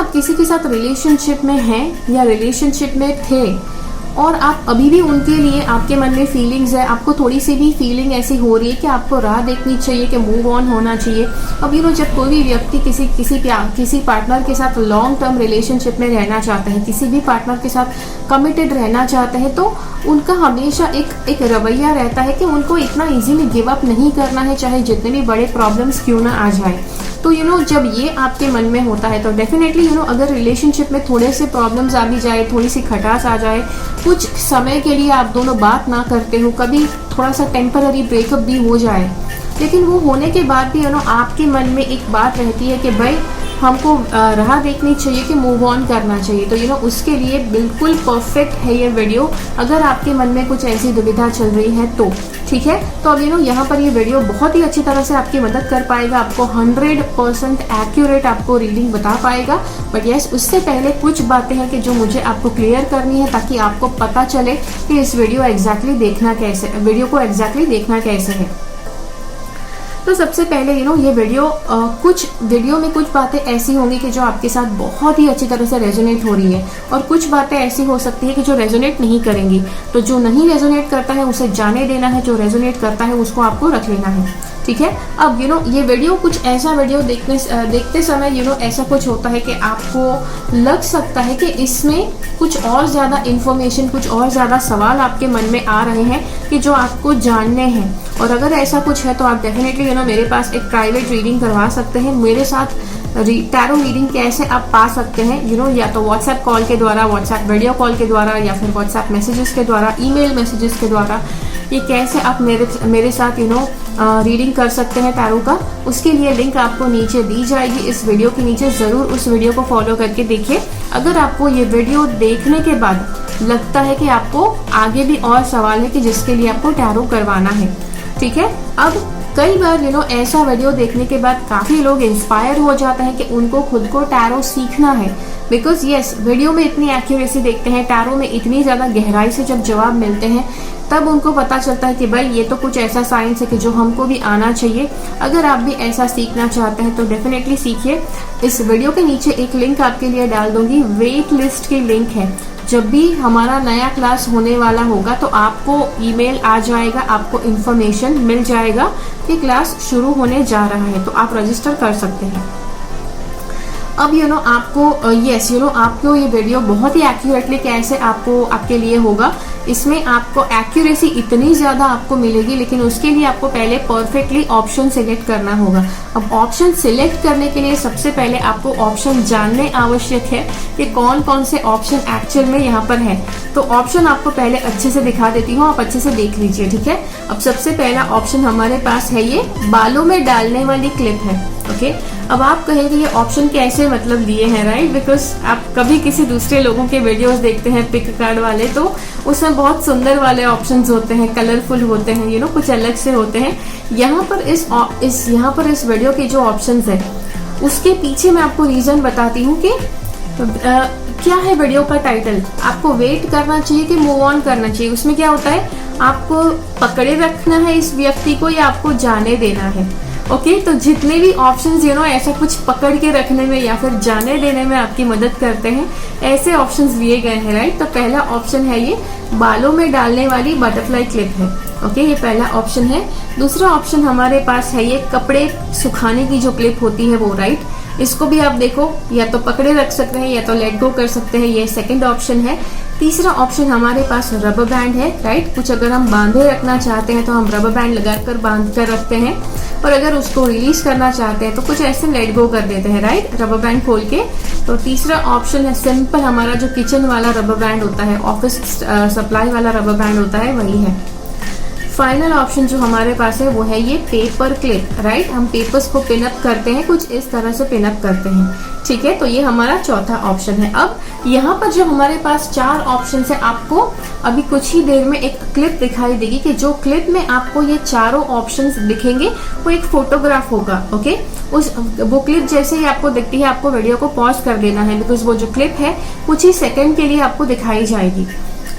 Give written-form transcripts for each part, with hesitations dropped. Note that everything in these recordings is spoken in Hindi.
आप किसी के साथ रिलेशनशिप में हैं या रिलेशनशिप में थे और आप अभी भी उनके लिए आपके मन में फीलिंग्स है, आपको थोड़ी सी भी फीलिंग ऐसी हो रही है कि आपको राह देखनी चाहिए, कि मूव ऑन होना चाहिए। अब जब कोई भी व्यक्ति किसी पार्टनर के साथ लॉन्ग टर्म रिलेशनशिप में रहना चाहते हैं, किसी भी पार्टनर के साथ कमिटेड रहना चाहते हैं, तो उनका हमेशा एक रवैया रहता है कि उनको इतना इजीली गिव अप नहीं करना है, चाहे जितने भी बड़े प्रॉब्लम्स क्यों ना आ जाए। तो जब ये आपके मन में होता है तो डेफिनेटली अगर रिलेशनशिप में थोड़े से प्रॉब्लम्स आ भी जाए, थोड़ी सी खटास आ जाए, कुछ समय के लिए आप दोनों बात ना करते हो, कभी थोड़ा सा टेम्पररी ब्रेकअप भी हो जाए, लेकिन वो होने के बाद भी आपके मन में एक बात रहती है कि भाई हमको राह देखनी चाहिए, कि मूव ऑन करना चाहिए। तो उसके लिए बिल्कुल परफेक्ट है ये वीडियो, अगर आपके मन में कुछ ऐसी दुविधा चल रही है तो। ठीक है, तो अब यहाँ पर ये वीडियो बहुत ही अच्छी तरह से आपकी मदद कर पाएगा, आपको 100% एक्यूरेट आपको रीडिंग बता पाएगा। बट यस, उससे पहले कुछ बातें हैं कि जो मुझे आपको क्लियर करनी है, ताकि आपको पता चले कि इस वीडियो को एग्जैक्टली देखना कैसे है। तो सबसे पहले ये वीडियो में कुछ बातें ऐसी होंगी कि जो आपके साथ बहुत ही अच्छी तरह से रेजोनेट हो रही है, और कुछ बातें ऐसी हो सकती है कि जो रेजोनेट नहीं करेंगी। तो जो नहीं रेजोनेट करता है उसे जाने देना है, जो रेजोनेट करता है उसको आपको रख लेना है। ठीक है, अब ये वीडियो कुछ ऐसा वीडियो देखते समय ऐसा कुछ होता है कि आपको लग सकता है कि इसमें कुछ और ज़्यादा इन्फॉर्मेशन, कुछ और ज़्यादा सवाल आपके मन में आ रहे हैं कि जो आपको जानने हैं। और अगर ऐसा कुछ है तो आप डेफिनेटली मेरे पास एक प्राइवेट रीडिंग करवा सकते हैं। मेरे साथ टैरो रीडिंग कैसे आप पा सकते हैं, या तो व्हाट्सएप कॉल के द्वारा, व्हाट्सएप वीडियो कॉल के द्वारा, या फिर व्हाट्सएप मैसेजेस के द्वारा, ईमेल मैसेजेस के द्वारा, ये कैसे आप मेरे साथ रीडिंग कर सकते हैं टैरो का, उसके लिए लिंक आपको नीचे दी जाएगी इस वीडियो के नीचे। ज़रूर उस वीडियो को फॉलो करके देखिए। अगर आपको ये वीडियो देखने के बाद लगता है कि आपको आगे भी और सवाल है कि जिसके लिए आपको टैरो करवाना है, ठीक है। अब कई बार ऐसा वीडियो देखने के बाद काफ़ी लोग इंस्पायर हो जाते हैं कि उनको खुद को टैरो सीखना है, बिकॉज यस, वीडियो में इतनी एक्यूरेसी देखते हैं, टैरो में इतनी ज़्यादा गहराई से जब जवाब मिलते हैं, तब उनको पता चलता है कि भाई ये तो कुछ ऐसा साइंस है कि जो हमको भी आना चाहिए। अगर आप भी ऐसा सीखना चाहते हैं तो डेफिनेटली सीखिए। इस वीडियो के नीचे एक लिंक आपके लिए डाल दूंगी, वेट लिस्ट की लिंक है। जब भी हमारा नया क्लास होने वाला होगा तो आपको ईमेल आ जाएगा, आपको इन्फॉर्मेशन मिल जाएगा कि क्लास शुरू होने जा रहा है, तो आप रजिस्टर कर सकते हैं। अब आपको ये वीडियो बहुत ही एक्यूरेटली कैसे आपके लिए होगा, इसमें आपको एक्यूरेसी इतनी ज़्यादा आपको मिलेगी, लेकिन उसके लिए आपको पहले परफेक्टली ऑप्शन सिलेक्ट करना होगा। अब ऑप्शन सिलेक्ट करने के लिए सबसे पहले आपको ऑप्शन जानने आवश्यक है कि कौन कौन से ऑप्शन एक्चुअल में यहाँ पर है। तो ऑप्शन आपको पहले अच्छे से दिखा देती हूँ, आप अच्छे से देख लीजिए, ठीक है। अब सबसे पहला ऑप्शन हमारे पास है ये बालों में डालने वाली क्लिप है, ओके। अब आप कहेंगे ये ऑप्शन कैसे मतलब लिए हैं, राइट, बिकॉज आप कभी किसी दूसरे लोगों के वीडियोस देखते हैं पिक कार्ड वाले, तो उसमें बहुत सुंदर वाले ऑप्शंस होते हैं, कलरफुल होते हैं, कुछ अलग से होते हैं। यहाँ पर इस वीडियो के जो ऑप्शंस है उसके पीछे मैं आपको रीजन बताती हूँ कि क्या है वीडियो का टाइटल। आपको वेट करना चाहिए कि मूव ऑन करना चाहिए। उसमें क्या होता है, आपको पकड़े रखना है इस व्यक्ति को या आपको जाने देना है, ओके। तो जितने भी ऑप्शंस ऐसा कुछ पकड़ के रखने में या फिर जाने देने में आपकी मदद करते हैं, ऐसे ऑप्शंस लिए गए हैं, राइट। तो पहला ऑप्शन है ये बालों में डालने वाली बटरफ्लाई क्लिप है, ओके, ये पहला ऑप्शन है। दूसरा ऑप्शन हमारे पास है ये कपड़े सुखाने की जो क्लिप होती है वो, राइट। इसको भी आप देखो, या तो पकड़े रख सकते हैं या तो लेट गो कर सकते हैं, ये सेकंड ऑप्शन है। तीसरा ऑप्शन हमारे पास रबर बैंड है, राइट। कुछ अगर हम बांधे रखना चाहते हैं तो हम रबर बैंड लगाकर बांध कर रखते हैं, और अगर उसको रिलीज करना चाहते हैं तो कुछ ऐसे लेट गो कर देते हैं, राइट, रबर बैंड खोल के। तो तीसरा ऑप्शन है सिंपल, हमारा जो किचन वाला रबर बैंड होता है, ऑफिस सप्लाई वाला रबर बैंड होता है, वही है। फाइनल ऑप्शन जो हमारे पास है वो है ये पेपर क्लिप, राइट। हम पेपर्स को पिनअप करते हैं, कुछ इस तरह से पिनअप करते हैं, ठीक है। तो ये हमारा चौथा ऑप्शन है। अब यहाँ पर जो हमारे पास 4 ऑप्शन है, आपको अभी कुछ ही देर में एक क्लिप दिखाई देगी कि जो क्लिप में आपको ये चारों ऑप्शंस दिखेंगे वो एक फोटोग्राफ होगा, ओके। वो क्लिप जैसे ही आपको दिखती है, आपको वीडियो को पॉज कर देना है, बिकॉज वो जो क्लिप है कुछ ही सेकंड के लिए आपको दिखाई जाएगी।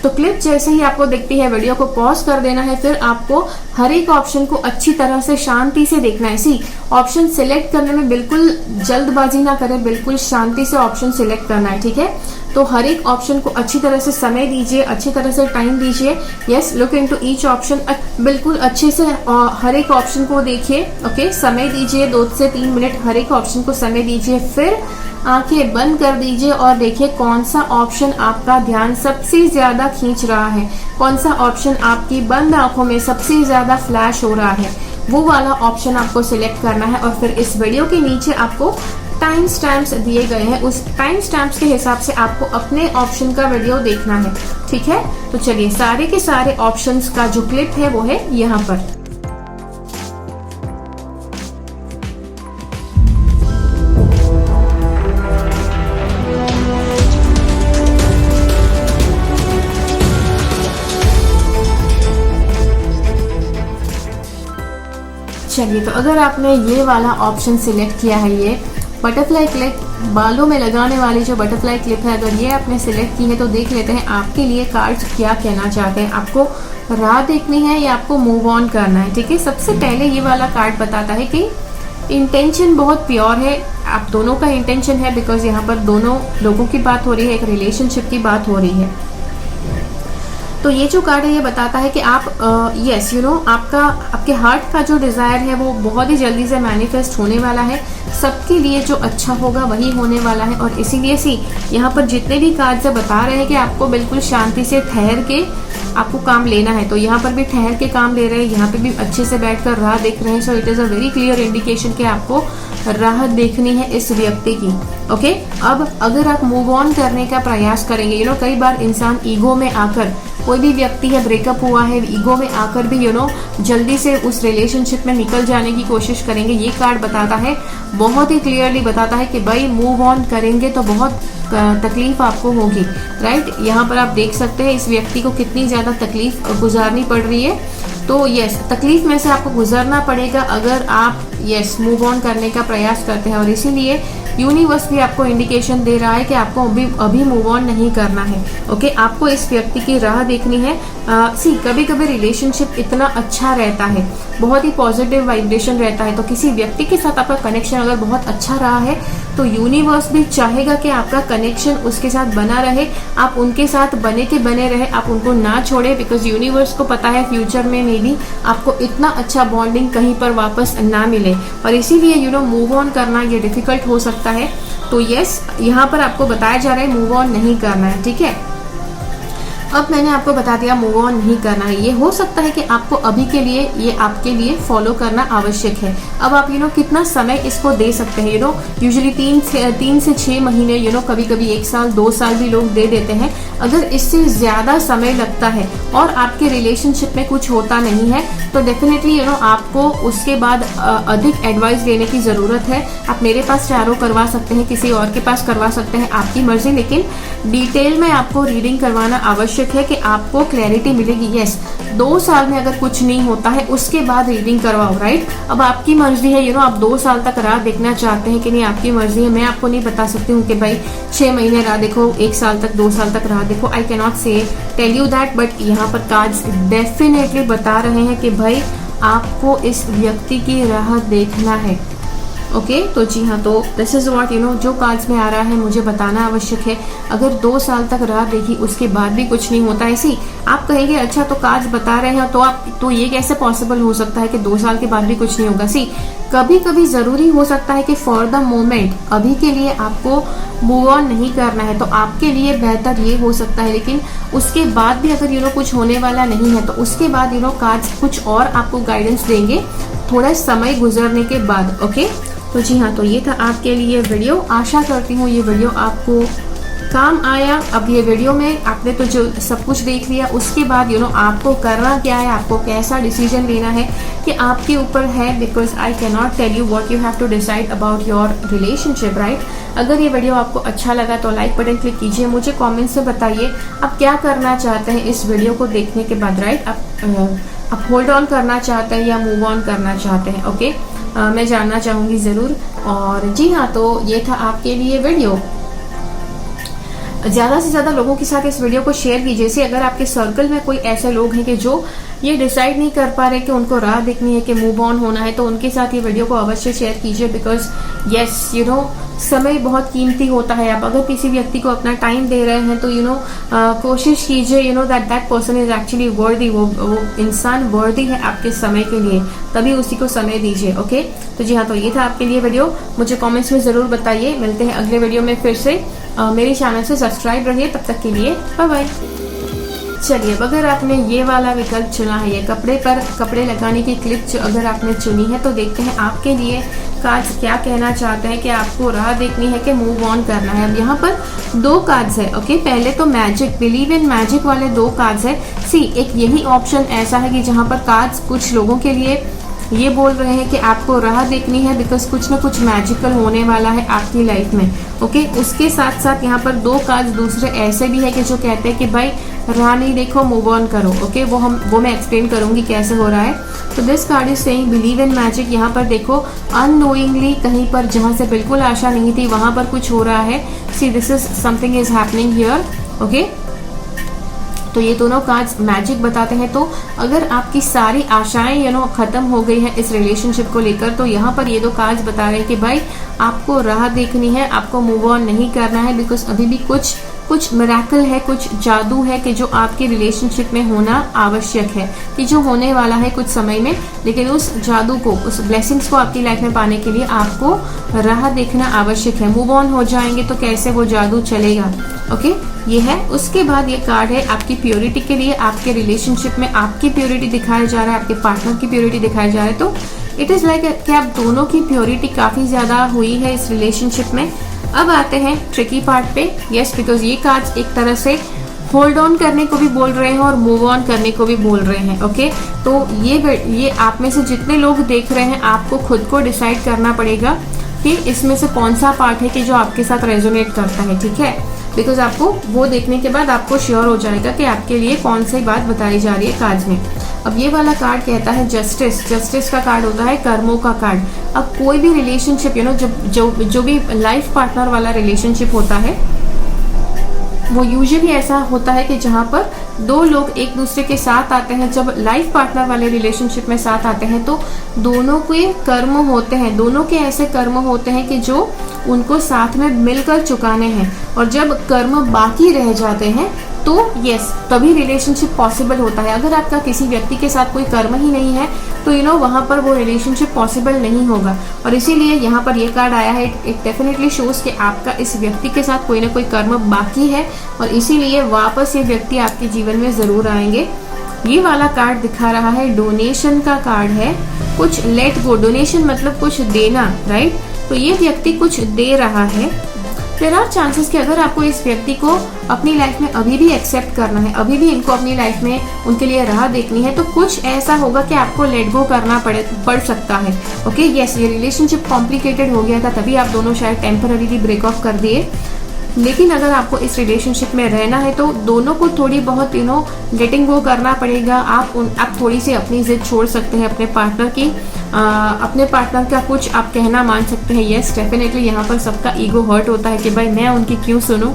तो क्लिप जैसे ही आपको दिखती है वीडियो को पॉज कर देना है, फिर आपको हर एक ऑप्शन को अच्छी तरह से शांति से देखना है। सी ऑप्शन सिलेक्ट करने में बिल्कुल जल्दबाजी ना करें, बिल्कुल शांति से ऑप्शन सिलेक्ट करना है, ठीक है। तो हर एक ऑप्शन को अच्छी तरह से समय दीजिए, अच्छी तरह से टाइम दीजिए। Yes, look into each option, बिल्कुल अच्छे से हर एक ऑप्शन को देखिए। ओके, समय दीजिए 2 से 3 मिनट, हर एक ऑप्शन को समय दीजिए। फिर आंखें बंद कर दीजिए और देखिए कौन सा ऑप्शन आपका ध्यान सबसे ज्यादा खींच रहा है, कौन सा ऑप्शन आपकी बंद आंखों में सबसे ज्यादा फ्लैश हो रहा है, वो वाला ऑप्शन आपको सिलेक्ट करना है। और फिर इस वीडियो के नीचे आपको टाइम स्टैम्प्स दिए गए हैं, उस टाइम स्टैम्प्स के हिसाब से आपको अपने ऑप्शन का वीडियो देखना है, ठीक है। तो चलिए, सारे के सारे ऑप्शंस का जो क्लिप है वो है यहाँ पर। चलिए, तो अगर आपने ये वाला ऑप्शन सिलेक्ट किया है, ये बटरफ्लाई क्लिप, बालों में लगाने वाली जो बटरफ्लाई क्लिप है, अगर ये आपने सिलेक्ट की है तो देख लेते हैं आपके लिए कार्ड्स क्या कहना चाहते हैं। आपको राह देखनी है या आपको मूव ऑन करना है, ठीक है। सबसे पहले ये वाला कार्ड बताता है कि इंटेंशन बहुत प्योर है, आप दोनों का इंटेंशन है, बिकॉज यहाँ पर दोनों लोगों की बात हो रही है, एक रिलेशनशिप की बात हो रही है। तो ये जो कार्ड है ये बताता है कि आप यस यू नो आपके हार्ट का जो डिजायर है वो बहुत ही जल्दी से मैनिफेस्ट होने वाला है। सबके लिए जो अच्छा होगा वही होने वाला है। और इसीलिए यहाँ पर जितने भी कार्ड से बता रहे हैं कि आपको बिल्कुल शांति से ठहर के आपको काम लेना है, तो यहाँ पर भी ठहर के काम ले रहे हैं, यहाँ पे भी अच्छे से बैठकर राह देख रहे हैं। So it is a very clear indication कि आपको राह देखनी है इस व्यक्ति की। ओके, अब अगर आप मूव ऑन करने का प्रयास करेंगे, कई बार इंसान ईगो में आकर, कोई भी व्यक्ति है ब्रेकअप हुआ है, ईगो में आकर भी जल्दी से उस रिलेशनशिप में निकल जाने की कोशिश करेंगे। ये कार्ड बताता है, बहुत ही क्लियरली बताता है कि भाई मूव ऑन करेंगे तो बहुत तकलीफ आपको होगी, राइट। यहाँ पर आप देख सकते हैं इस व्यक्ति को कितनी ज्यादा तकलीफ गुजारनी पड़ रही है। तो यस, तकलीफ में से आपको गुजरना पड़ेगा अगर आप यस मूव ऑन करने का प्रयास करते हैं। और इसीलिए यूनिवर्स भी आपको इंडिकेशन दे रहा है कि आपको अभी मूव ऑन नहीं करना है। ओके, आपको इस व्यक्ति की राह देखनी है। कभी कभी रिलेशनशिप इतना अच्छा रहता है, बहुत ही पॉजिटिव वाइब्रेशन रहता है, तो किसी व्यक्ति के साथ आपका कनेक्शन अगर बहुत अच्छा रहा है तो यूनिवर्स भी चाहेगा कि आपका कनेक्शन उसके साथ बना रहे, आप उनके साथ बने के बने रहे, आप उनको ना छोड़े, बिकॉज यूनिवर्स को पता है फ्यूचर में मे बी आपको इतना अच्छा बॉन्डिंग कहीं पर वापस ना मिले। और इसीलिए मूव ऑन करना ये डिफिकल्ट हो सकता है। तो यस, यहाँ पर आपको बताया जा रहा है मूव ऑन नहीं करना है, ठीक है। अब मैंने आपको बता दिया मूव ऑन नहीं करना है। ये हो सकता है कि आपको अभी के लिए ये आपके लिए फॉलो करना आवश्यक है। अब आप कितना समय इसको दे सकते हैं, यूजुअली 3 से 6 महीने, कभी कभी 1 साल 2 साल भी लोग दे देते हैं। अगर इससे ज्यादा समय लगता है और आपके रिलेशनशिप में कुछ होता नहीं है तो डेफिनेटली आपको उसके बाद अधिक एडवाइस लेने की जरूरत है। आप मेरे पास टैरो करवा सकते हैं, किसी और के पास करवा सकते हैं, आपकी मर्जी, लेकिन डिटेल में आपको रीडिंग करवाना आवश्यक है कि आपको क्लैरिटी मिलेगी। यस, 2 साल में अगर कुछ नहीं होता है उसके बाद रीडिंग करवाओ, राइट। अब आपकी मर्जी है, आप 2 साल तक राह देखना चाहते हैं कि नहीं, आपकी मर्जी है। मैं आपको नहीं बता सकती हूँ कि भाई 6 महीने राह देखो, 1 साल तक, 2 साल तक राह देखो। आई कैन नॉट से टेल यू दैट, बट यहाँ पर कार्ड्स डेफिनेटली बता रहे हैं कि भाई आपको इस व्यक्ति की राह देखना है। ओके, तो जी हाँ, तो दिस इज व्हाट जो कार्ड्स में आ रहा है मुझे बताना आवश्यक है। अगर 2 साल तक राह देखी उसके बाद भी कुछ नहीं होता है, आप कहेंगे अच्छा तो कार्ड्स बता रहे हैं तो ये कैसे पॉसिबल हो सकता है कि 2 साल के बाद भी कुछ नहीं होगा। कभी कभी जरूरी हो सकता है कि फॉर द मोमेंट, अभी के लिए आपको मूव ऑन नहीं करना है, तो आपके लिए बेहतर ये हो सकता है। लेकिन उसके बाद भी अगर कुछ होने वाला नहीं है तो उसके बाद कार्ड्स कुछ और आपको गाइडेंस देंगे थोड़ा समय गुजरने के बाद। ओके, तो जी हाँ, तो ये था आपके लिए वीडियो। आशा करती हूँ ये वीडियो आपको काम आया। अब ये वीडियो में आपने तो जो सब कुछ देख लिया, उसके बाद आपको करना क्या है, आपको कैसा डिसीजन लेना है कि आपके ऊपर है, because I can not tell you what you have to decide about your relationship, right. अगर ये वीडियो आपको अच्छा लगा तो लाइक बटन क्लिक कीजिए, मुझे कॉमेंट्स में बताइए आप क्या करना चाहते हैं इस वीडियो को देखने के बाद, राइट। आप होल्ड ऑन करना चाहते हैं या मूव ऑन करना चाहते हैं। ओके, मैं जानना चाहूंगी जरूर। और जी हाँ, तो ये था आपके लिए वीडियो। ज्यादा से ज्यादा लोगों के साथ इस वीडियो को शेयर कीजिए। जैसे अगर आपके सर्कल में कोई ऐसे लोग हैं कि जो ये डिसाइड नहीं कर पा रहे कि उनको राह देखनी है, कि मूव ऑन होना है, तो उनके साथ ये वीडियो को अवश्य शेयर कीजिए। बिकॉज यस समय बहुत कीमती होता है। आप अगर किसी व्यक्ति को अपना टाइम दे रहे हैं तो कोशिश कीजिए दैट पर्सन इज एक्चुअली वर्दी, वो इंसान वर्दी है आपके समय के लिए, तभी उसी को समय दीजिए। ओके, तो जी हाँ, तो ये था आपके लिए वीडियो। मुझे कमेंट्स में जरूर बताइए। मिलते हैं अगले वीडियो में फिर से। मेरे चैनल से सब्सक्राइब रहिए। तब तक के लिए बाय बाय। चलिए, अब अगर आपने ये वाला विकल्प चुना है, ये कपड़े पर कपड़े लगाने की क्लिप जो अगर आपने चुनी है, तो देखते हैं आपके लिए कार्ड्स क्या कहना चाहते हैं कि आपको राह देखनी है कि मूव ऑन करना है। अब यहाँ पर 2 कार्ड्स है। ओके, पहले तो मैजिक, बिलीव इन मैजिक वाले 2 कार्ड्स है। सी, एक यही ऑप्शन ऐसा है कि जहाँ पर कार्ड्स कुछ लोगों के लिए ये बोल रहे हैं कि आपको राह देखनी है बिकॉज कुछ ना कुछ मैजिकल होने वाला है आपकी लाइफ में। ओके, उसके साथ साथ यहाँ पर 2 कार्ड दूसरे ऐसे भी है कि जो कहते हैं कि भाई राह नहीं देखो, मूव ऑन करो। ओके, वो मैं एक्सप्लेन करूंगी कैसे हो रहा है। तो this card is saying believe in magic. यहाँ पर देखो, अननोइंगली कहीं पर जहाँ से बिल्कुल आशा नहीं थी वहां पर कुछ हो रहा है। See, this is something is happening here. Okay, तो ये दोनों कार्ड्स मैजिक बताते हैं। तो अगर आपकी सारी आशाएं खत्म हो गई है इस रिलेशनशिप को लेकर, तो यहाँ पर ये 2 कार्ड्स बता रहे हैं कि भाई आपको राह देखनी है, आपको मूव ऑन नहीं करना है। बिकॉज अभी भी कुछ मिरेकल है, कुछ जादू है कि जो आपकी रिलेशनशिप में होना आवश्यक है, कि जो होने वाला है कुछ समय में। लेकिन उस जादू को, उस ब्लेसिंग्स को आपकी लाइफ में पाने के लिए आपको राह देखना आवश्यक है। मूव ऑन हो जाएंगे तो कैसे वो जादू चलेगा। ओके, ये है। उसके बाद ये कार्ड है आपकी प्योरिटी के लिए। आपके रिलेशनशिप में आपकी प्योरिटी दिखाया जा रहा है, आपके पार्टनर की प्योरिटी दिखाया जा रहा है। तो इट इज लाइक कि आप दोनों की प्योरिटी काफी ज्यादा हुई है इस रिलेशनशिप में। अब आते हैं ट्रिकी पार्ट पे। यस, बिकॉज ये कार्ड्स एक तरह से होल्ड ऑन करने को भी बोल रहे हैं और मूव ऑन करने को भी बोल रहे हैं। ओके, तो ये आप में से जितने लोग देख रहे हैं, आपको खुद को डिसाइड करना पड़ेगा कि इसमें से कौन सा पार्ट है कि जो आपके साथ रेजोनेट करता है। ठीक है, बिकॉज आपको वो देखने के बाद आपको श्योर हो जाएगा कि आपके लिए कौन सी बात बताई जा रही है कार्ड्स में। अब ये वाला कार्ड कहता है जस्टिस। जस्टिस का कार्ड होता है कर्मों का कार्ड। अब कोई भी रिलेशनशिप जो भी लाइफ पार्टनर वाला रिलेशनशिप होता है, वो यूजुअली ऐसा होता है कि जहाँ पर 2 लोग एक दूसरे के साथ आते हैं, जब लाइफ पार्टनर वाले रिलेशनशिप में साथ आते हैं तो दोनों के कर्म होते हैं, दोनों के ऐसे कर्म होते हैं कि जो उनको साथ में मिलकर चुकाने हैं। और जब कर्म बाकी रह जाते हैं तो यस, तभी रिलेशनशिप पॉसिबल होता है। अगर आपका किसी व्यक्ति के साथ कोई कर्म ही नहीं है तो वहाँ पर वो रिलेशनशिप पॉसिबल नहीं होगा। और इसीलिए यहाँ पर ये कार्ड आया है। इट डेफिनेटली शोज कि आपका इस व्यक्ति के साथ कोई ना कोई कर्म बाकी है और इसीलिए वापस ये व्यक्ति आपके जीवन में जरूर आएंगे। ये वाला कार्ड दिखा रहा है डोनेशन का कार्ड है। कुछ लेट गो, डोनेशन मतलब कुछ देना, राइट। तो ये व्यक्ति कुछ दे रहा है। देयर आर चांसेस कि अगर आपको इस व्यक्ति को अपनी लाइफ में अभी भी एक्सेप्ट करना है, अभी भी इनको अपनी लाइफ में उनके लिए राह देखनी है, तो कुछ ऐसा होगा कि आपको लेट गो करना पड़ सकता है। ओके, यस, ये रिलेशनशिप कॉम्प्लिकेटेड हो गया था, तभी आप दोनों शायद टेम्पररीली ब्रेक ऑफ कर दिए। लेकिन अगर आपको इस रिलेशनशिप में रहना है तो दोनों को थोड़ी बहुत लेटिंग गो करना पड़ेगा। आप थोड़ी सी अपनी जिद छोड़ सकते हैं अपने पार्टनर की, अपने पार्टनर का कुछ आप कहना मान सकते हैं। यस, डेफिनेटली यहाँ पर सबका ईगो हर्ट होता है कि भाई मैं उनकी क्यों सुनूं,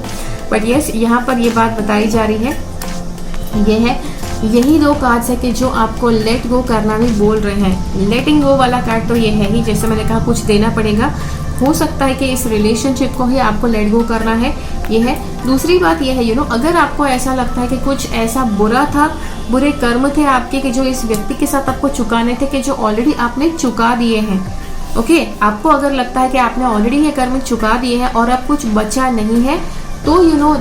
बट यस, यहाँ पर ये बात बताई जा रही है। ये है, यही 2 कार्ड्स है कि जो आपको लेट गो करना भी बोल रहे हैं। लेटिंग गो वाला कार्ड तो ये है ही, जैसे मैंने कहा, कुछ देना पड़ेगा। हो सकता है कि इस रिलेशनशिप को ही आपको लेट गो करना है। ये है। दूसरी बात ये है अगर आपको ऐसा लगता है कि कुछ ऐसा बुरा था, बुरे कर्म थे आपके कि जो इस व्यक्ति के साथ आपको चुकाने थे, कि जो ऑलरेडी आपने चुका दिए हैं। ओके, आपको अगर लगता है कि आपने ऑलरेडी ये कर्म चुका दिए हैं और अब कुछ बचा नहीं है, तो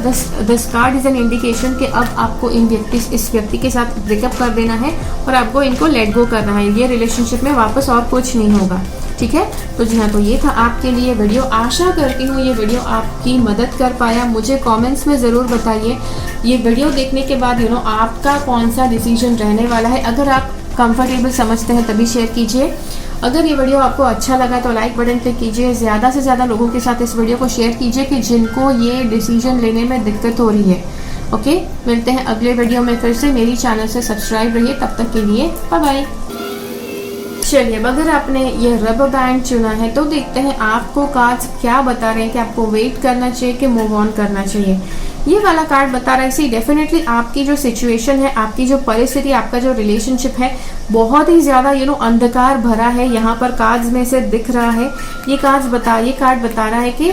this card is an indication कि अब आपको इस व्यक्ति के साथ ब्रेकअप कर देना है और आपको इनको लेट गो करना है। ये रिलेशनशिप में वापस और कुछ नहीं होगा। ठीक है, तो जी हाँ, तो ये था आपके लिए वीडियो। आशा करती हूँ ये वीडियो आपकी मदद कर पाया। मुझे कमेंट्स में ज़रूर बताइए ये वीडियो देखने के बाद आपका कौन सा डिसीजन रहने वाला है। अगर आप कंफर्टेबल समझते हैं तभी शेयर कीजिए। अगर ये वीडियो आपको अच्छा लगा तो लाइक बटन क्लिक कीजिए। ज़्यादा से ज़्यादा लोगों के साथ इस वीडियो को शेयर कीजिए कि जिनको ये डिसीजन लेने में दिक्कत हो रही है। ओके, मिलते हैं अगले वीडियो में फिर से। मेरी चैनल से सब्सक्राइब रहिए। तब तक के लिए बाय बाय। चलिए, अगर आपने ये रबर बैंड चुना है तो देखते हैं आपको कार्ड्स क्या बता रहे हैं कि आपको वेट करना चाहिए कि मूव ऑन करना चाहिए। ये वाला कार्ड बता रहा है सी डेफिनेटली आपकी जो सिचुएशन है, आपकी जो परिस्थिति, आपका जो रिलेशनशिप है बहुत ही ज्यादा अंधकार भरा है। यहाँ पर कार्ड्स में से दिख रहा है, ये कार्ड बता रहा है कि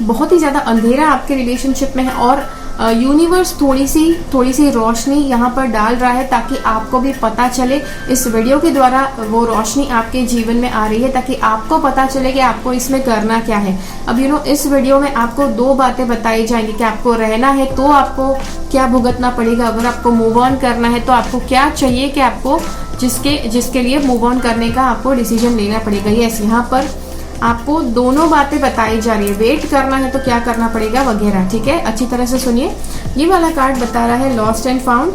बहुत ही ज्यादा अंधेरा आपके रिलेशनशिप में है और यूनिवर्स थोड़ी सी रोशनी यहाँ पर डाल रहा है ताकि आपको भी पता चले। इस वीडियो के द्वारा वो रोशनी आपके जीवन में आ रही है ताकि आपको पता चले कि आपको इसमें करना क्या है। अब इस वीडियो में आपको 2 बातें बताई जाएंगी कि आपको रहना है तो आपको क्या भुगतना पड़ेगा, अगर आपको मूव ऑन करना है तो आपको क्या चाहिए कि आपको जिसके लिए मूव ऑन करने का आपको डिसीजन लेना पड़ेगा। यस, यहाँ पर आपको दोनों बातें बताई जा रही है, वेट करना है तो क्या करना पड़ेगा वगैरह। ठीक है, अच्छी तरह से सुनिए। ये वाला कार्ड बता रहा है लॉस्ट एंड फाउंड।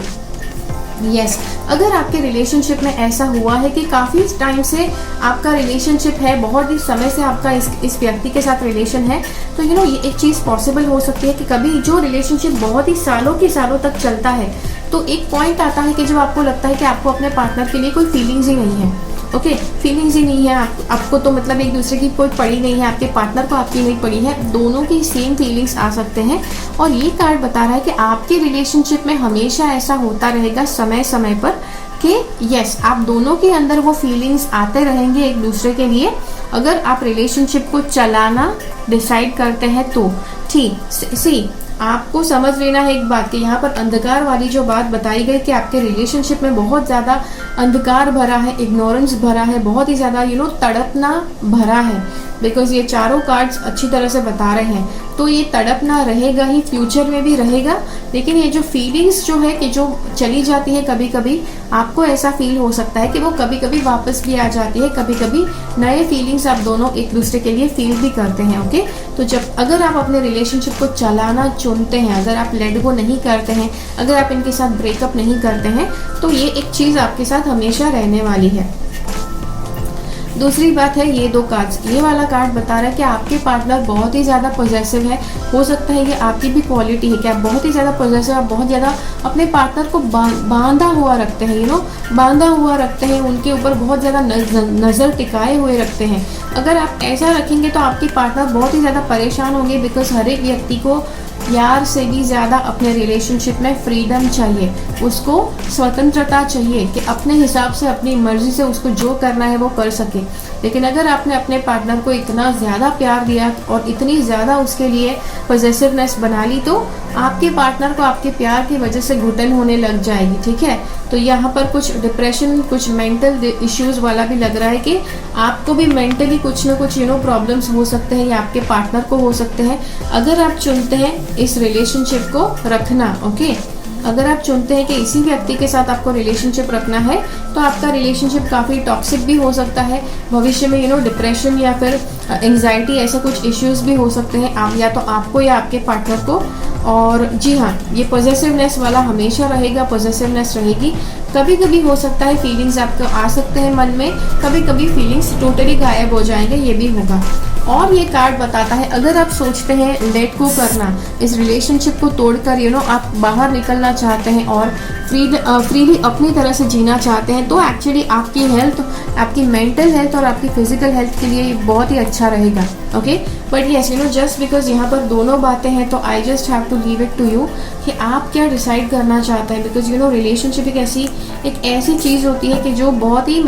यस, अगर आपके रिलेशनशिप में ऐसा हुआ है कि काफी टाइम से आपका रिलेशनशिप है, बहुत ही समय से आपका इस व्यक्ति के साथ रिलेशन है, तो ये एक चीज पॉसिबल हो सकती है कि कभी जो रिलेशनशिप बहुत ही सालों तक चलता है तो एक पॉइंट आता है कि जब आपको लगता है कि आपको अपने पार्टनर के लिए कोई फीलिंग्स ही नहीं है। ओके, फीलिंग्स ही नहीं है आपको तो मतलब एक दूसरे की कोई पड़ी नहीं है, आपके पार्टनर को आपकी नहीं पड़ी है, दोनों की सेम फीलिंग्स आ सकते हैं। और ये कार्ड बता रहा है कि आपके रिलेशनशिप में हमेशा ऐसा होता रहेगा समय समय पर कि यस, आप दोनों के अंदर वो फीलिंग्स आते रहेंगे एक दूसरे के लिए, अगर आप रिलेशनशिप को चलाना डिसाइड करते हैं तो। ठीक, आपको समझ लेना है एक बात कि यहाँ पर अंधकार वाली जो बात बताई गई कि आपके रिलेशनशिप में बहुत ज्यादा अंधकार भरा है, इग्नोरेंस भरा है, बहुत ही ज्यादा तड़पना भरा है, बिकॉज ये चारों कार्ड्स अच्छी तरह से बता रहे हैं। तो ये तड़पना रहेगा ही, फ्यूचर में भी रहेगा, लेकिन ये जो फीलिंग्स जो है कि जो चली जाती है कभी कभी, आपको ऐसा फील हो सकता है कि वो कभी कभी वापस भी आ जाती है, कभी कभी नए फीलिंग्स आप दोनों एक दूसरे के लिए फील भी करते हैं। ओके, तो अगर आप अपने रिलेशनशिप को चलाना चुनते हैं, अगर आप लेट गो नहीं करते हैं, अगर आप इनके साथ ब्रेकअप नहीं करते हैं, तो ये एक चीज आपके साथ हमेशा रहने वाली है। दूसरी बात है ये 2 कार्ड्स, ये वाला कार्ड बता रहा है कि आपके पार्टनर बहुत ही ज्यादा पॉजेसिव है। हो सकता है ये आपकी भी क्वालिटी है कि आप बहुत ही ज्यादा पॉजेसिव, आप बहुत ज्यादा अपने पार्टनर को बांधा हुआ रखते हैं, बांधा हुआ रखते हैं, उनके ऊपर बहुत ज्यादा नजर टिकाए हुए रखते हैं। अगर आप ऐसा रखेंगे तो आपके पार्टनर बहुत ही ज्यादा परेशान होंगे, बिकॉज हर एक व्यक्ति को प्यार से भी ज्यादा अपने रिलेशनशिप में फ्रीडम चाहिए, उसको स्वतंत्रता चाहिए कि अपने हिसाब से अपनी मर्जी से उसको जो करना है वो कर सके। लेकिन अगर आपने अपने पार्टनर को इतना ज्यादा प्यार दिया और इतनी ज्यादा उसके लिए पॉजेसिवनेस बना ली, तो आपके पार्टनर को आपके प्यार की वजह से घुटन होने लग जाएगी। ठीक है, तो यहाँ पर कुछ डिप्रेशन, कुछ मेंटल इश्यूज वाला भी लग रहा है कि आपको भी मेंटली कुछ ना कुछ प्रॉब्लम्स हो सकते हैं या आपके पार्टनर को हो सकते हैं, अगर आप चुनते हैं इस रिलेशनशिप को रखना। ओके, अगर आप चुनते हैं कि इसी व्यक्ति के साथ आपको रिलेशनशिप रखना है, तो आपका रिलेशनशिप काफी टॉक्सिक भी हो सकता है, भविष्य में डिप्रेशन या फिर एंजाइटी, ऐसे कुछ इश्यूज भी हो सकते हैं, आप या तो आपको या आपके पार्टनर को। और जी हाँ, ये पॉजेसिवनेस वाला हमेशा रहेगा, पॉजेसिवनेस रहेगी। कभी कभी हो सकता है फीलिंग्स आपको आ सकते हैं मन में, कभी कभी फीलिंग्स टोटली गायब हो जाएंगे, ये भी होगा। और ये कार्ड बताता है अगर आप सोचते हैं लेट गो करना, इस रिलेशनशिप को तोड़कर आप बाहर निकलना चाहते हैं और फ्रीली अपनी तरह से जीना चाहते हैं, तो एक्चुअली आपकी हेल्थ, आपकी मेंटल हेल्थ और आपकी फिजिकल हेल्थ के लिए बहुत ही अच्छा रहेगा। Okay, but yes just because यहाँ पर दोनों बातें हैं, तो I just have to leave it to you कि आप क्या डिसाइड करना चाहते हैं। बिकॉज रिलेशनशिप एक ऐसी चीज होती है कि जो बहुत ही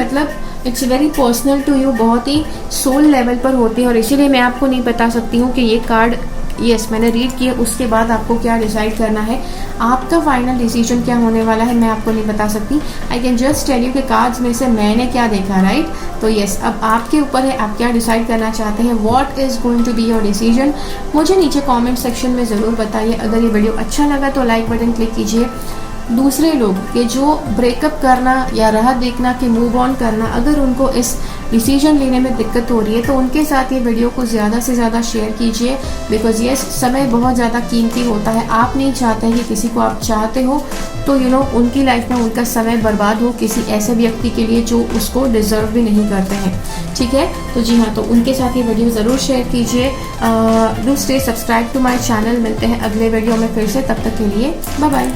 it's very personal to you, बहुत ही सोल लेवल पर होती है, और इसीलिए मैं आपको नहीं बता सकती हूँ कि ये कार्ड यस मैंने रीड किया उसके बाद आपको क्या डिसाइड करना है, आपका फाइनल डिसीजन क्या होने वाला है मैं आपको नहीं बता सकती। I can just tell you कि कार्ड्स में से मैंने क्या देखा, राइट। तो यस, अब आपके ऊपर है आप क्या डिसाइड करना चाहते हैं, what is going to be your decision. मुझे नीचे कमेंट सेक्शन में ज़रूर बताइए। अगर ये वीडियो अच्छा लगा तो लाइक बटन क्लिक कीजिए। दूसरे लोग के जो ब्रेकअप करना या राह देखना कि मूव ऑन करना, अगर उनको इस डिसीजन लेने में दिक्कत हो रही है तो उनके साथ ये वीडियो को ज़्यादा से ज़्यादा शेयर कीजिए। बिकॉज ये समय बहुत ज़्यादा कीमती होता है, आप नहीं चाहते कि किसी को आप चाहते हो तो उनकी लाइफ में उनका समय बर्बाद हो किसी ऐसे व्यक्ति के लिए जो उसको डिजर्व भी नहीं करते हैं, ठीक है। तो जी हाँ, तो उनके साथ ये वीडियो ज़रूर शेयर कीजिए। Do stay subscribe to my channel. मिलते हैं अगले वीडियो में फिर से, तब तक के लिए बाय बाय।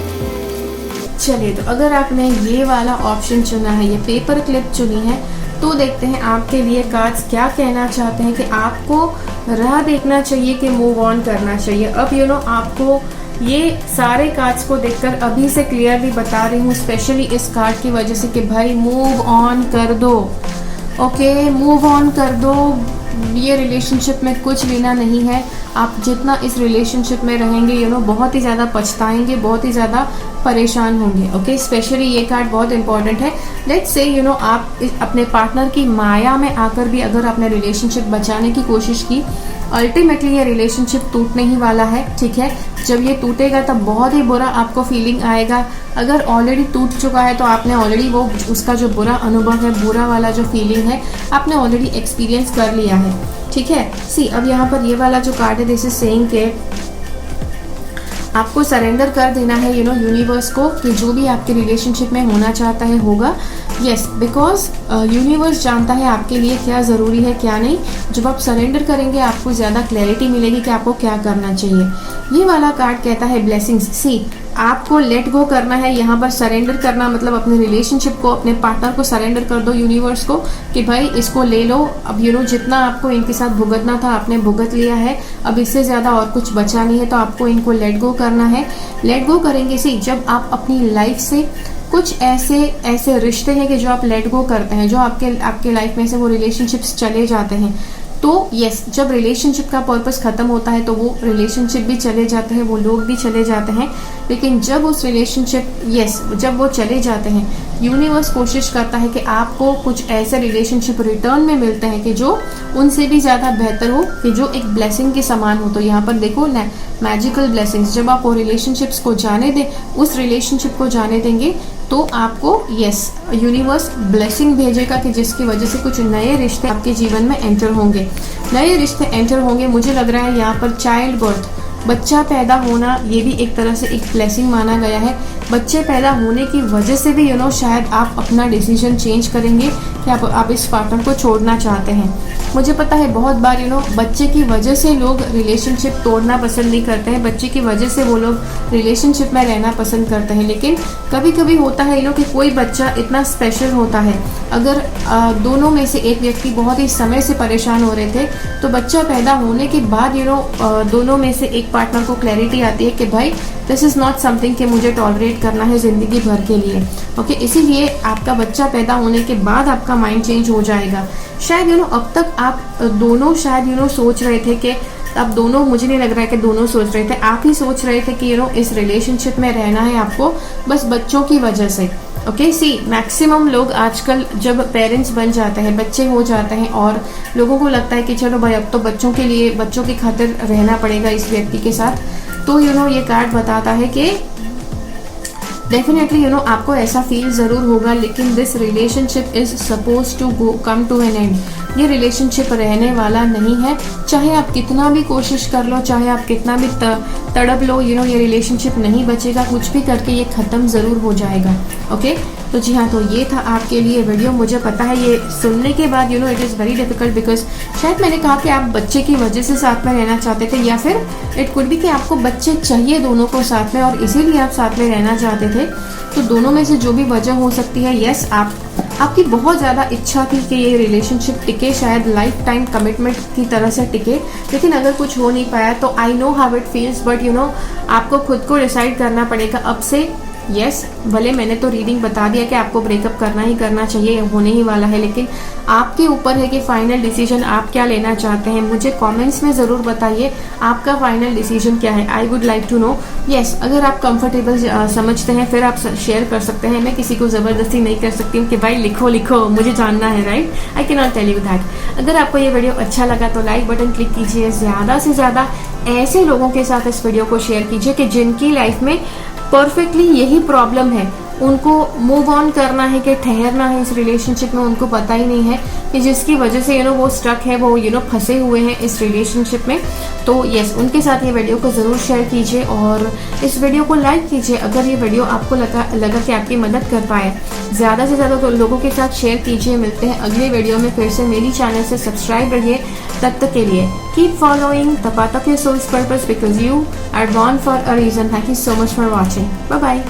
चलिए, तो अगर आपने ये वाला ऑप्शन चुना है, ये पेपर क्लिप चुनी है, तो देखते हैं आपके लिए कार्ड्स क्या कहना चाहते हैं कि आपको राह देखना चाहिए कि मूव ऑन करना चाहिए। अब आपको ये सारे कार्ड्स को देखकर अभी से क्लियरली बता रही हूँ, स्पेशली इस कार्ड की वजह से, कि भाई मूव ऑन कर दो। ओके, मूव ऑन कर दो। ये रिलेशनशिप में कुछ लेना नहीं है। आप जितना इस रिलेशनशिप में रहेंगे बहुत ही ज़्यादा पछताएंगे, बहुत ही ज़्यादा परेशान होंगे। ओके, स्पेशली ये कार्ड बहुत इंपॉर्टेंट है। लेट्स से आप अपने पार्टनर की माया में आकर भी अगर आपने रिलेशनशिप बचाने की कोशिश की, अल्टीमेटली ये रिलेशनशिप टूटने ही वाला है। ठीक है, जब ये टूटेगा तब बहुत ही बुरा आपको फीलिंग आएगा। अगर ऑलरेडी टूट चुका है तो आपने ऑलरेडी वो उसका जो बुरा अनुभव है, बुरा वाला जो फीलिंग है, आपने ऑलरेडी एक्सपीरियंस कर लिया है। ठीक है, सी अब यहाँ पर ये वाला जो कार्ड है, दिस इज सेइंग के आपको सरेंडर कर देना है यूनिवर्स को, कि जो भी आपके रिलेशनशिप में होना चाहता है होगा। यस, बिकॉज यूनिवर्स जानता है आपके लिए क्या ज़रूरी है क्या नहीं। जब आप सरेंडर करेंगे आपको ज़्यादा क्लैरिटी मिलेगी कि आपको क्या करना चाहिए। ये वाला कार्ड कहता है ब्लेसिंग्स। सी आपको लेट गो करना है, यहाँ पर सरेंडर करना मतलब अपने रिलेशनशिप को, अपने पार्टनर को सरेंडर कर दो यूनिवर्स को, कि भाई इसको ले लो। अब जितना आपको इनके साथ भुगतना था आपने भुगत लिया है, अब इससे ज़्यादा और कुछ बचा नहीं है, तो आपको इनको लेट गो करना है। लेट गो करेंगे सी जब आप अपनी लाइफ से कुछ ऐसे रिश्ते हैं कि जो आप लेट गो करते हैं, जो आपके लाइफ में से वो रिलेशनशिप्स चले जाते हैं, तो यस, जब रिलेशनशिप का पर्पस खत्म होता है तो वो रिलेशनशिप भी चले जाते हैं, वो लोग भी चले जाते हैं। लेकिन जब उस रिलेशनशिप जब वो चले जाते हैं, यूनिवर्स कोशिश करता है कि आपको कुछ ऐसे रिलेशनशिप रिटर्न में मिलते हैं कि जो उनसे भी ज़्यादा बेहतर हो, कि जो एक ब्लेसिंग के समान हो। तो यहाँ पर देखो ना, मैजिकल ब्लेसिंग्स, जब आप वो रिलेशनशिप्स को जाने दें, उस रिलेशनशिप को जाने देंगे, तो आपको यूनिवर्स ब्लेसिंग भेजेगा कि जिसकी वजह से कुछ नए रिश्ते आपके जीवन में एंटर होंगे। नए रिश्ते एंटर होंगे। मुझे लग रहा है यहाँ पर चाइल्ड बर्थ, बच्चा पैदा होना, ये भी एक तरह से एक ब्लेसिंग माना गया है। बच्चे पैदा होने की वजह से भी शायद आप अपना डिसीजन चेंज करेंगे कि आप इस पार्टनर को छोड़ना चाहते हैं। मुझे पता है बहुत बार बच्चे की वजह से लोग रिलेशनशिप तोड़ना पसंद नहीं करते हैं, बच्चे की वजह से वो लोग रिलेशनशिप में रहना पसंद करते हैं। लेकिन कभी कभी होता है कि कोई बच्चा इतना स्पेशल होता है, अगर दोनों में से एक व्यक्ति बहुत ही समय से परेशान हो रहे थे, तो बच्चा पैदा होने के बाद दोनों में से एक पार्टनर को क्लैरिटी आती है कि भाई दिस इज़ नॉट समथिंग कि मुझे टॉलरेट करना है ज़िंदगी भर के लिए। ओके, इसीलिए आपका बच्चा पैदा होने के बाद आपका माइंड चेंज हो जाएगा। शायद अब तक आप दोनों शायद सोच रहे थे कि अब दोनों, मुझे नहीं लग रहा है कि दोनों सोच रहे थे, आप ही सोच रहे थे कि इस रिलेशनशिप में रहना है आपको बस बच्चों की वजह से। ओके, सी मैक्सिमम लोग आजकल जब पेरेंट्स बन जाते हैं, बच्चे हो जाते हैं, और लोगों को लगता है कि चलो भाई अब तो बच्चों के लिए, बच्चों की खातिर रहना पड़ेगा इस व्यक्ति के साथ, तो ये कार्ड बताता है कि डेफिनेटली आपको ऐसा फील ज़रूर होगा, लेकिन this relationship is suppose to come to an end. ये रिलेशनशिप रहने वाला नहीं है, चाहे आप कितना भी कोशिश कर लो, चाहे आप कितना भी तड़प लो, ये रिलेशनशिप नहीं बचेगा, कुछ भी करके ये ख़त्म ज़रूर हो जाएगा। ओके, तो जी हाँ, तो ये था आपके लिए वीडियो। मुझे पता है ये सुनने के बाद it is very difficult, because शायद मैंने कहा कि आप बच्चे की वजह से साथ में रहना चाहते थे, या फिर इट कुड भी कि आपको बच्चे चाहिए दोनों को साथ में और इसीलिए आप साथ में रहना चाहते थे। तो दोनों में से जो भी वजह हो सकती है, यस, आपकी बहुत ज़्यादा इच्छा थी कि ये रिलेशनशिप टिके, शायद लाइफ टाइम कमिटमेंट की तरह से टिके, लेकिन अगर कुछ हो नहीं पाया तो I know how it feels, but आपको खुद को डिसाइड करना पड़ेगा अब से। यस, भले मैंने तो रीडिंग बता दिया कि आपको ब्रेकअप करना ही करना चाहिए, होने ही वाला है, लेकिन आपके ऊपर है कि फाइनल डिसीजन आप क्या लेना चाहते हैं। मुझे कमेंट्स में ज़रूर बताइए आपका फाइनल डिसीजन क्या है। I would like to know. Yes, अगर आप कंफर्टेबल समझते हैं फिर आप शेयर कर सकते हैं। मैं किसी को ज़बरदस्ती नहीं कर सकती हूँ कि भाई लिखो, मुझे जानना है, right? I can not tell you that. अगर आपको ये वीडियो अच्छा लगा तो लाइक बटन क्लिक कीजिए, ज़्यादा से ज़्यादा ऐसे लोगों के साथ इस वीडियो को शेयर कीजिए कि जिनकी लाइफ में परफेक्टली यही प्रॉब्लम है, उनको मूव ऑन करना है कि ठहरना है इस रिलेशनशिप में, उनको पता ही नहीं है, कि जिसकी वजह से वो स्ट्रक है, वो फंसे हुए हैं इस रिलेशनशिप में। तो यस, उनके साथ ये वीडियो को ज़रूर शेयर कीजिए और इस वीडियो को लाइक कीजिए अगर ये वीडियो आपको लगा कि आपकी मदद कर पाए। ज़्यादा से ज़्यादा लोगों के साथ शेयर कीजिए। मिलते हैं अगले वीडियो में फिर से। मेरी चैनल से सब्सक्राइब रहिए। तब तक के लिए keep following the path of your soul's purpose, because you are born for a reason. Thank you so much for watching. Bye bye.